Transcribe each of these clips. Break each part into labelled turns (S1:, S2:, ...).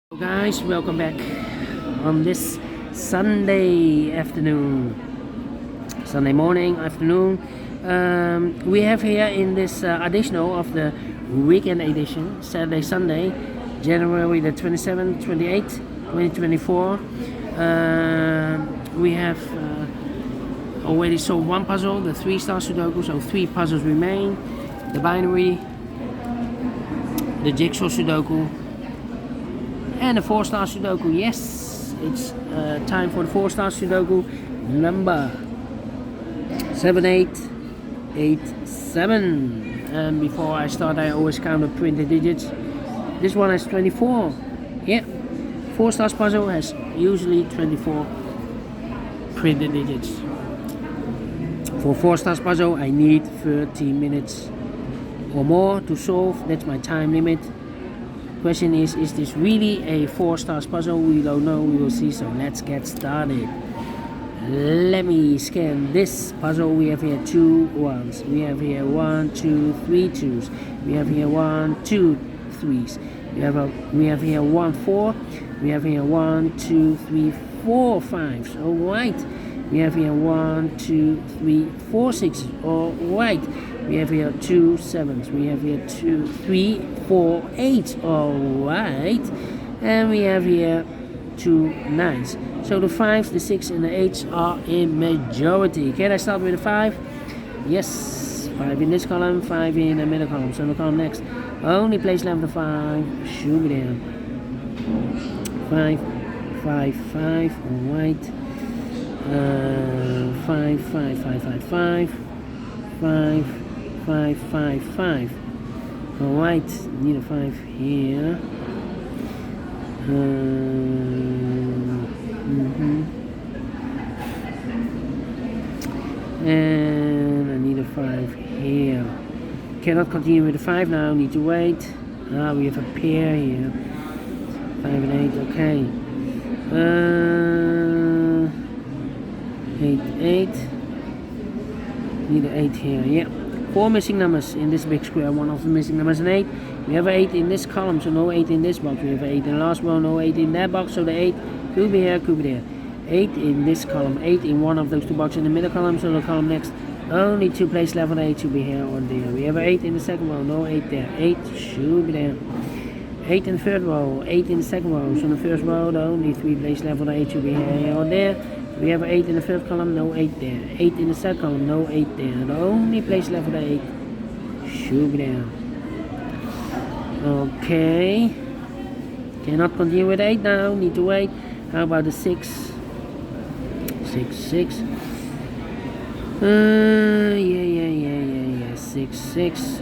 S1: Hello guys, welcome back on this Sunday afternoon, Sunday morning, afternoon. We have here in this additional of the weekend edition, Saturday, Sunday, January the 27th, 28th, 2024. We have already solved one puzzle, the 3 Stars Sudoku, so 3 puzzles remain. The binary, the jigsaw Sudoku, and the 4 Stars Sudoku. Yes, it's time for the 4 Stars Sudoku number 7887. And before I start, I always count the printed digits. This one has 24. Yeah, 4 Stars puzzle has usually 24 printed digits. For 4 Stars puzzle, I need 30 minutes or more to solve. That's my time limit. Question is this really a 4 Stars puzzle? We don't know, we will see, so let's get started. Let me scan this puzzle. We have here 2 ones, we have here 1, 2, 3 2s, we have here 1, 2 3s, we have here 1 4, we have here 1, 2, 3 4 5s. All right, we have here 1, 2, 3 4 6s. All right, we have here 2 7s, we have here 2 3 4 8s. All right, and we have here 2 9s. So the 5s, the 6 and the 8s are in majority. Can I start with the 5? Yes, 5 in this column, 5 in the middle column. So the column next, only place left the 5, shoot me down. 5 5 5. All right, 5 5 5 5 5 5 5 5 5. All right, need a 5 here. And I need a 5 here. Cannot continue with the 5 now, need to wait. We have a pair here. 5 and 8, okay. 8 8. Need an 8 here, yeah. 4 missing numbers in this big square. One of the missing numbers is an 8. We have an 8 in this column, so no 8 in this box. We have an 8 in the last row, no 8 in that box, so the 8 could be here, could be there. 8 in this column, 8 in one of those 2 boxes in the middle column, so the column next, only 2 place left on 8 should be here or there. We have an 8 in the second row, no 8 there. 8 should be there. 8 in the third row, 8 in the second row, so in the first row, the only 3 place left on 8 should be here or there. We have an 8 in the first column, no 8 there. 8 in the second column, no 8 there. The only place left for the 8 should be there. Okay. Cannot continue with 8 now, need to wait. How about the 6? 6 6. Yeah. 6 6.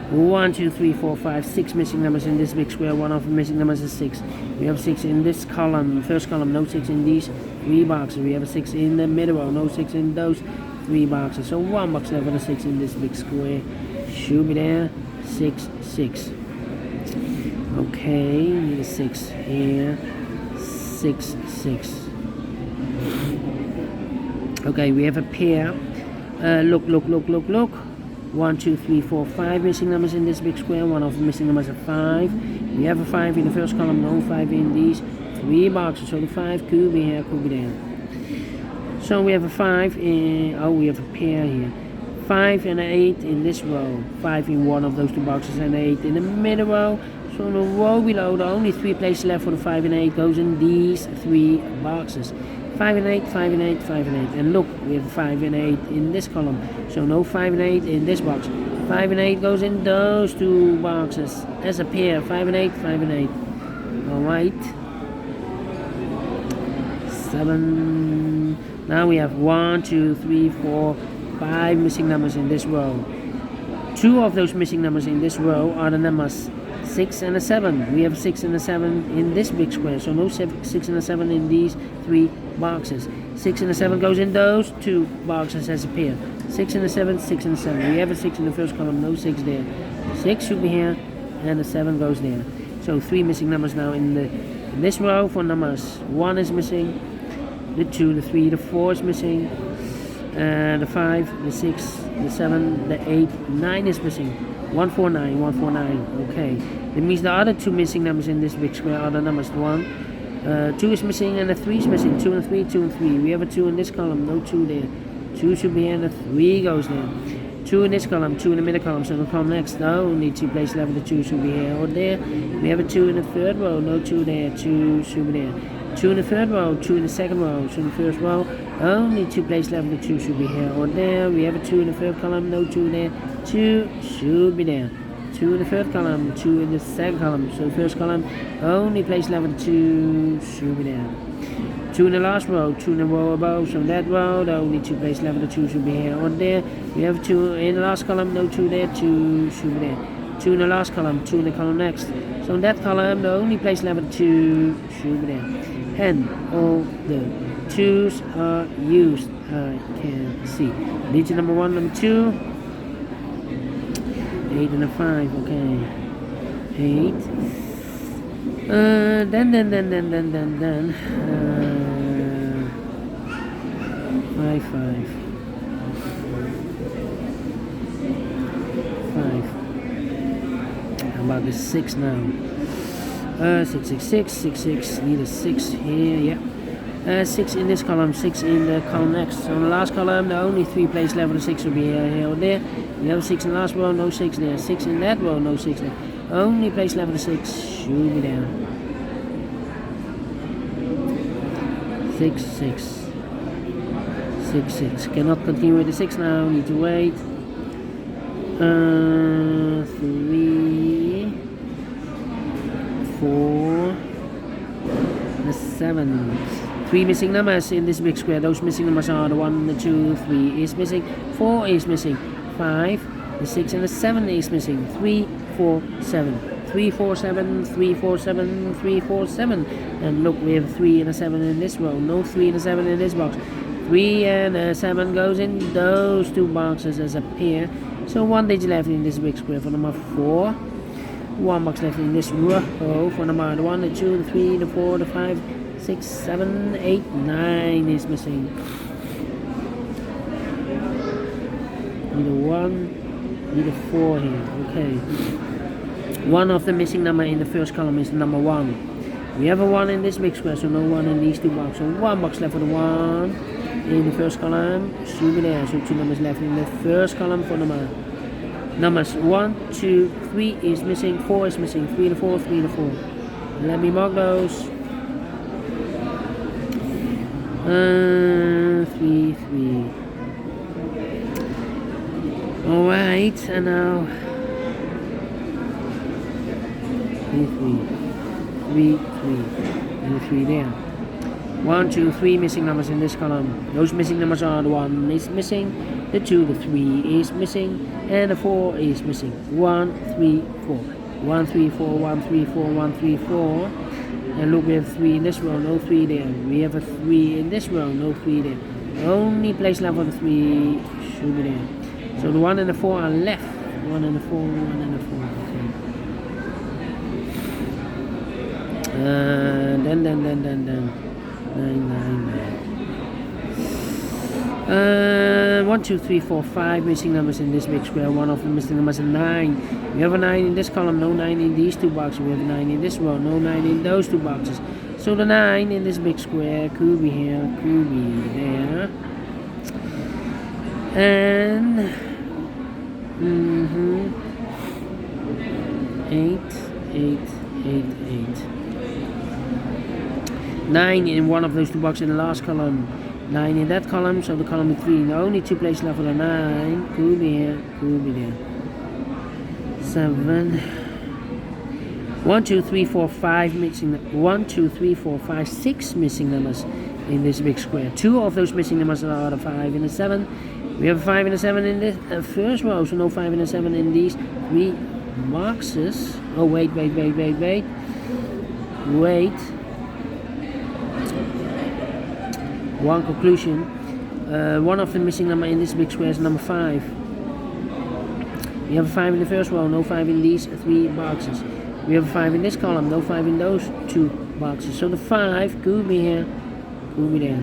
S1: 1 2 3 4 5 6 missing numbers in this big square. One of the missing numbers is 6. We have 6 in this column, first column, no 6 in these 3 boxes. We have a 6 in the middle row, no 6 in those 3 boxes. So 1 box left for the 6 in this big square. Should be there. 6 6. Okay, need a 6 here. 6 6. Okay, we have a pair. Look. 1 2 3 4 5 missing numbers in this big square. One of the missing numbers is 5. We have a 5 in the first column, no 5 in these 3 boxes. So the 5 could be here, could be there. So we have a 5 in, we have a pair here. 5 and an 8 in this row. 5 in one of those 2 boxes and 8 in the middle row. So in the row below, the only 3 places left for the 5 and 8 goes in these 3 boxes. 5 and 8, 5 and 8, 5 and 8. And look, we have 5 and 8 in this column. So no 5 and 8 in this box. 5 and 8 goes in those 2 boxes as a pair. 5 and 8, 5 and 8. Alright. 7. Now we have 1, 2, 3, 4, 5 missing numbers in this row. 2 of those missing numbers in this row are the numbers 6 and a 7. We have 6 and a 7 in this big square, so no 6 and a 7 in these 3 boxes. 6 and a 7 goes in those 2 boxes as a pair. 6 and a 7, 6 and a 7. We have a 6 in the first column, no 6 there. 6 should be here, and the 7 goes there. So 3 missing numbers now in this row for numbers. 1 is missing, the 2, the 3, the 4 is missing, the 5, the 6, the 7, the 8, 9 is missing. 149, 149. Okay. That means the other two missing numbers in this big square are the numbers 1, 2 is missing, and the 3 is missing. 2 and 3, 2 and 3. We have a 2 in this column, no 2 there. 2 should be here, and the 3 goes there. 2 in this column, 2 in the middle column, so the column next. No, need 2 place left, the 2 should be here or there. We have a 2 in the third row, no 2 there, 2 should be there. 2 in the third row, 2 in the second row, 2 in the first row. Only 2 place left, the 2 should be here or there. We have a 2 in the third column, no 2 there, 2 should be there. 2 in the third column, 2 in the second column, so the first column, only place left, the 2 should be there. 2 in the last row, 2 in the row above, so that row, the only 2 place left, the 2 should be here or there. We have 2 in the last column, no 2 there, 2 should be there. 2 in the last column, 2 in the column next. So in that column, the only place left, the 2 should be there. And all the 2's are used, I can see. Digit number 1, number 2. 8 and a 5, okay. 8. Then. 5, 5. 5. How about the 6 now? 6, 6, 6, 6, 6. Need a 6 here, yeah. 6 in this column, 6 in the column next. So in the last column, the only 3 place left, the 6 will be here or there. We have 6 in the last row, no 6 there. 6 in that row, no 6 there. Only place left, the 6 should be there. 6, 6. 6, 6. Cannot continue with the 6 now, need to wait. 3, 4, the 7. 3 missing numbers in this big square. Those missing numbers are the 1, the 2, 3 is missing, 4 is missing, 5, the 6 and the 7 is missing. 3, 4, 7. 3, 4, 7, 3, 4, 7, 3, 4, 7. And look, we have 3 and a 7 in this row. No 3 and a 7 in this box. 3 and a 7 goes in those 2 boxes as a pair. So 1 digit left in this big square for number 4. 1 box left in this row for number 1, the 2, the 3, the 4, the 5, 6, 7, 8, 9 is missing. Need a 1, need a 4 here. Okay. One of the missing number in the first column is number 1. We have a 1 in this big square, so no 1 in these 2 boxes. So 1 box left for the 1 in the first column. Should be there. So 2 numbers left in the first column for numbers 1, 2, 3 is missing, 4 is missing, 3 to 4, 3 to 4. Let me mark those. 3, 3. Alright, and now 3, 3, 3, 3, and the 3 there. 1, 2, 3 missing numbers in this column. Those missing numbers are the 1 is missing, the 2, the 3 is missing, and the 4 is missing. 1, 3, 4. 1, 3, 4, 1, 3, 4, 1, 3, 4. And look, we have 3 in this row, no 3 there. We have a 3 in this row, no 3 there. Only place left for the 3 should be there. So the 1 and the 4 are left. 1 and the 4, 1 and the 4. Okay. Then. 9. 1, 2, 3, 4, 5 missing numbers in this big square. One of the missing numbers is 9. We have a 9 in this column, no 9 in these 2 boxes. We have a 9 in this row, no 9 in those 2 boxes. So the 9 in this big square could be here, could be there. And 8, 8, 8, 8. 9 in one of those 2 boxes in the last column. 9 in that column, so the column with 3. The only 2 places left for the 9 could be here, could be there. 7. 1, 2, 3, 4, 5 missing. 1, 2, 3, 4, 5, 6 missing numbers in this big square. 2 of those missing numbers are the 5 and the 7. We have a 5 and a 7 in this first row, so no 5 and a 7 in these 3 boxes. Oh, wait. One conclusion. One of the missing number in this big square is number 5. We have a 5 in the first row, no 5 in these 3 boxes. We have a 5 in this column, no 5 in those 2 boxes. So the 5 could be here, could be there.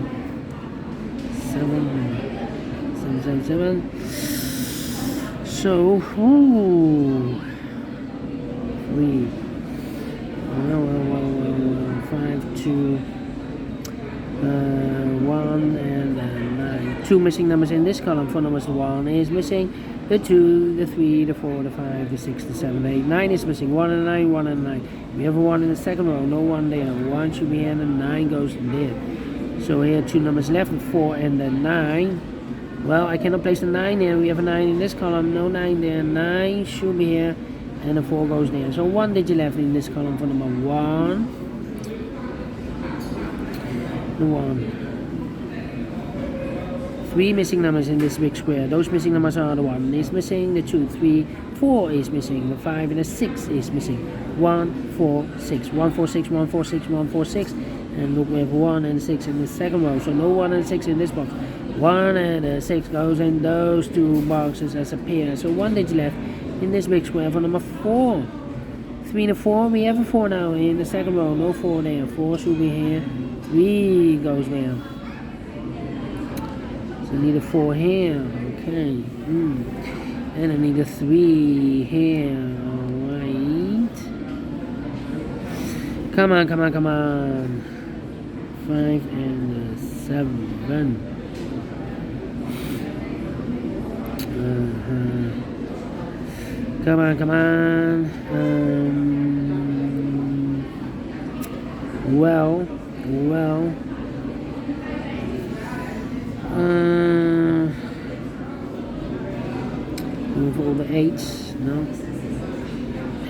S1: 7, 7, 7, 7. So, ooh, 3. Well, 5, 2, 1, and 9. 2 missing numbers in this column. 4 numbers. The 1 is missing. The 2, the 3, the 4, the 5, the 6, the 7, the 8, 9 is missing. 1 and 9, 1 and 9. We have a 1 in the second row. No 1 there. 1 should be here, and the 9 goes there. So here 2 numbers left, the 4 and the 9. Well, I cannot place the 9 there. We have a 9 in this column. No 9 there. 9 should be here, and the 4 goes there. So 1 digit left in this column for number 1. The 1. 3 missing numbers in this big square. Those missing numbers are the 1 is missing, the 2, 3, 4 is missing, the 5 and the 6 is missing. 1, 4, 6. 1, 4, 6, 1, 4, 6, 1, 4, 6. And look, we have 1 and 6 in the second row. So no 1 and 6 in this box. 1 and 6 goes in those 2 boxes as a pair. So 1 digit left in this big square for number 4. 3 and a 4. We have a 4 now in the second row. No 4 there. 4 should be here. 3 goes there. So I need a 4 here. Okay. And I need a 3 here. Alright. Come on, come on, come on. 5 and 7. Come on, come on. Well. Move all the 8s. No.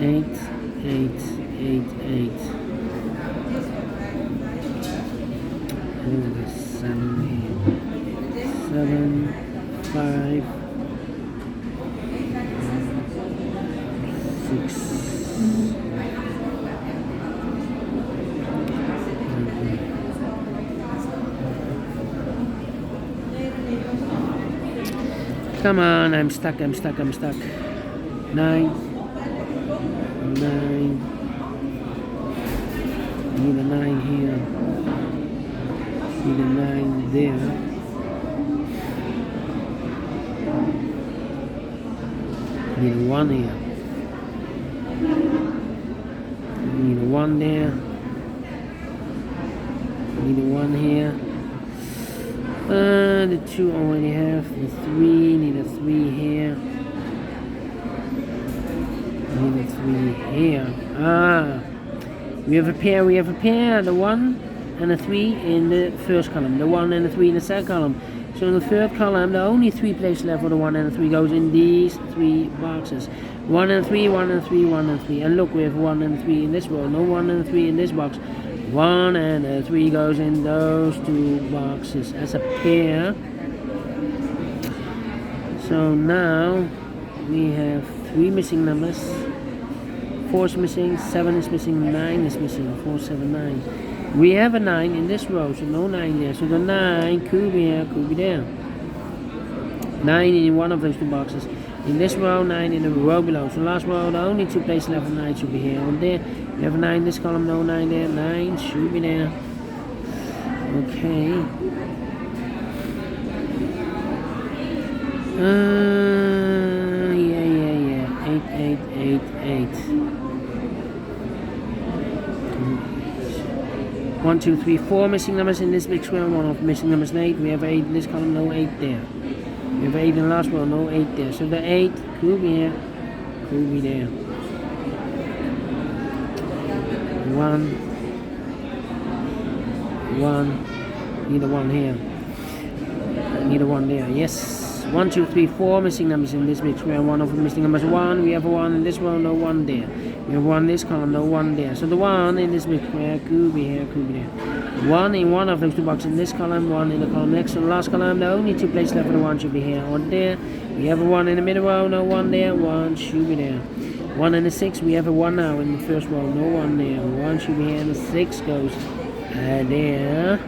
S1: 8, 8, 8, 8. And 7 here. 7, 5, 6. Come on, I'm stuck. 9. 9. Need a 9 here. Need a 9 there. Need a 1 here. Need a 1 there. Need a 1 here. The 2 already have. The 3, need a 3 here. Need a 3 here. We have a pair, The 1 and a 3 in the first column. The 1 and the 3 in the second column. So in the third column, the only 3 places left for the 1 and the 3 goes in these 3 boxes. 1 and 3, 1 and 3, 1 and 3. And look, we have 1 and 3 in this row. No 1 and 3 in this box. 1 and 3 goes in those 2 boxes as a pair. So now we have 3 missing numbers. 4 is missing, 7 is missing, 9 is missing. 4, 7, 9. We have a 9 in this row, so no 9 there. So the 9 could be here, could be there. 9 in one of those 2 boxes. In this row, 9 in the row below. So last row, the only 2 places left for 9 should be here or there. We have a 9 in this column, no 9 there. 9 should be there. Okay. Yeah. 8, 8, 8, 8. 1, 2, 3, 4 missing numbers in this big square. 1 of missing numbers 8. We have 8 in this column, no 8 there. We have 8 in the last row, no 8 there. So the 8 could be here, could be there. 1. Need a 1 here. Need a 1 there. Yes. 1, 2, 3, 4 missing numbers in this big square. 1 of the missing numbers 1. We have a 1 in this row, no 1 there. We have 1 in this column, no 1 there. So the 1 in this big square could be here, could be there. 1 in one of those 2 boxes in this column, 1 in the column next to the last column. The only 2 places left for the 1 should be here or there. We have a 1 in the middle row, no 1 there. 1 should be there. 1 and a 6, we have a 1 now in the first row, no 1 there. 1 should be here, and the 6 goes there.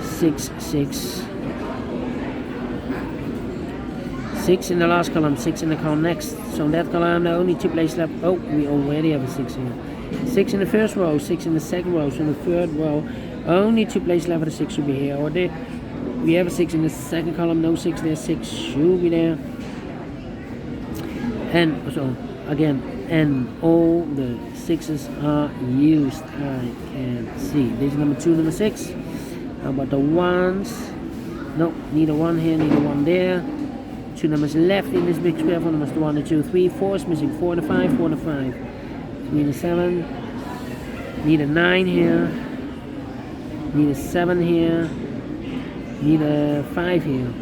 S1: 6, 6. 6 in the last column, 6 in the column next. So in that column, the only 2 places left. Oh, we already have a 6 here. 6 in the first row, 6 in the second row. So in the third row, only 2 places left for the 6 should be here or there. We have a 6 in the second column, no 6 there. 6 should be there. And so again, and all the sixes are used. I can see. This is number 2, number 6. How about the ones? No, need a 1 here, need a 1 there. 2 numbers left in this big square. 4 numbers, 1, 2, 3, 4 is missing. 4 and a 5, 4 and a 5. 3 and a 7. Need a 9 here. Need a 7 here. Need a 5 here.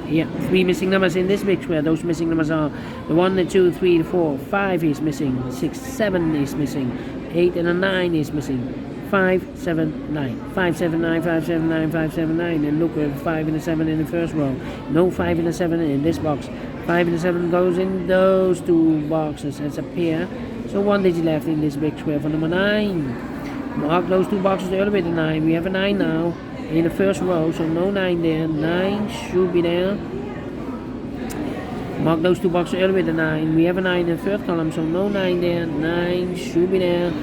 S1: Yeah, 3 missing numbers in this big square. Those missing numbers are the 1, the 2, 3, the 4, 5 is missing, 6, 7 is missing, 8 and a 9 is missing. 5, 7, 9. 5, 7, 9, 5, 7, 9, 5, 7, 9. And look, we have 5 and a 7 in the first row. No 5 and a 7 in this box. 5 and a 7 goes in those 2 boxes as a pair. So 1 digit left in this big square for number 9. Mark those 2 boxes earlier with a 9. We have a 9 now in the first row, so no 9 there. 9 should be there. Mark those 2 boxes earlier with a 9. We have a 9 in the third column, so no 9 there. 9 should be there.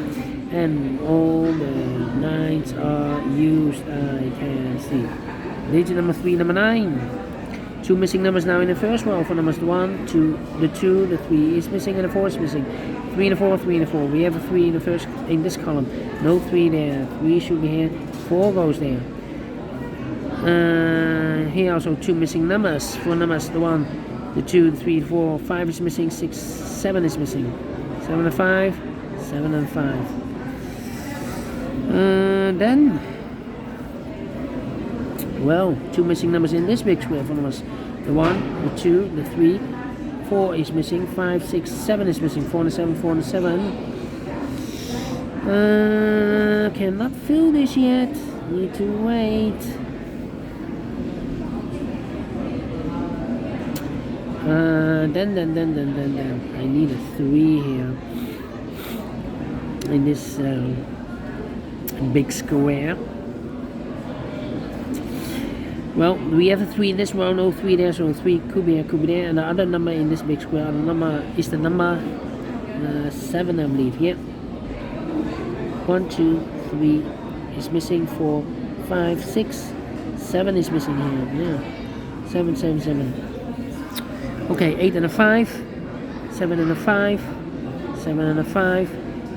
S1: And all the 9s are used, I can see. Digit number 3, number 9. 2 missing numbers now in the first row for numbers 1, 2, the 2, the 3 is missing, and the 4 is missing. 3 and a 4, 3 and a 4. We have a 3 in the first, in this column. No 3 there. 3 should be here. 4 goes there. Here also 2 missing numbers. 4 numbers, the 1, the 2, the 3, the 4, 5 is missing, 6, 7 is missing. 7 and 5, 7 and 5. Then, well, 2 missing numbers in this big square for numbers. The 1, the 2, the 3, 4 is missing, 5, 6, 7 is missing, 4 and a 7, 4 and a 7. Cannot fill this yet, need to wait. Then, I need a 3 here in this big square. Well, we have a 3 in this row, no 3 there, so 3 could be here, could be there. And the other number in this big square, the number is the number 7, I believe. Yeah. 1, 2, 3 is missing. 4, 5, 6, 7 is missing here. Yeah. 7, 7, 7. Okay, 8 and a 5, 7 and a 5, 7 and a 5.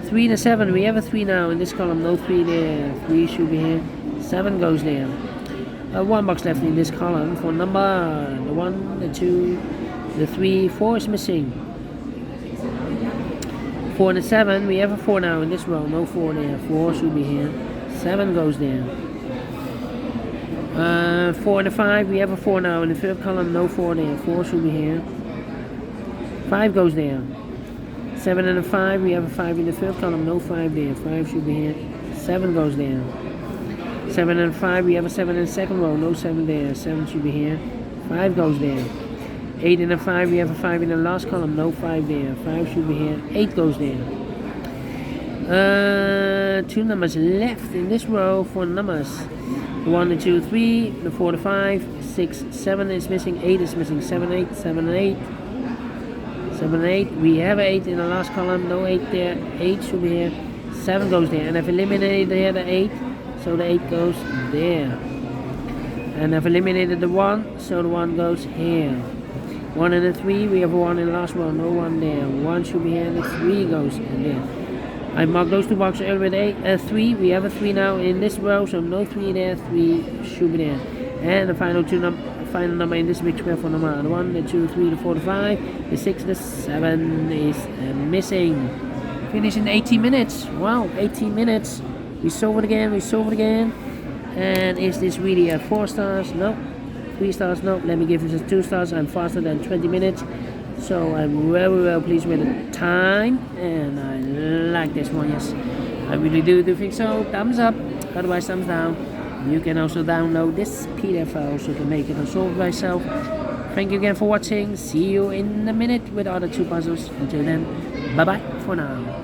S1: 3 and a 7, we have a 3 now in this column, no 3 there. 3 should be here. 7 goes there. 1 box left in this column for number the 1, the 2, the 3, 4 is missing. 4 and a 7, we have a 4 now in this row, no 4 there. 4 should be here. 7 goes there. 4 and a 5, we have a 4 now in the third column, no 4 there. 4 should be here. 5 goes there. 7 and a 5, we have a 5 in the third column, no 5 there. 5 should be here. 7 goes there. 7 and a 5, we have a 7 in the second row, no 7 there. 7 should be here. 5 goes there. 8 and a 5, we have a 5 in the last column, no 5 there. 5 should be here. 8 goes there. 2 numbers left in this row for numbers. 1, the 2, 3, the 4, the 5, 6, 7 is missing, 8 is missing, 7, 8, 7 and 8. 7 and 8, we have 8 in the last column, no 8 there, 8 should be here, 7 goes there, and I've eliminated here the 8, so the 8 goes there. And I've eliminated the 1, so the 1 goes here. 1 and a 3, we have a 1 in the last row, no 1 there, 1 should be here, and the 3 goes there. I marked those 2 boxes earlier with 3, we have a 3 now in this row, so no 3 there, 3 should be there. And the final final number in this big square for number 1, the 2, 3, the 4, the 5, the 6, the 7 is missing. Finish in 18 minutes. Wow, 18 minutes. We solve it again, And is this really a 4 stars? No. 3 stars? No. Let me give this a 2 stars. I'm faster than 20 minutes. So I'm very well pleased with the time. And I like this one, yes. I really do think so. Thumbs up. Otherwise, thumbs down. You can also download this PDF file so you can make it and solve it by yourself. Thank you again for watching. See you in a minute with other 2 puzzles. Until then, bye bye for now.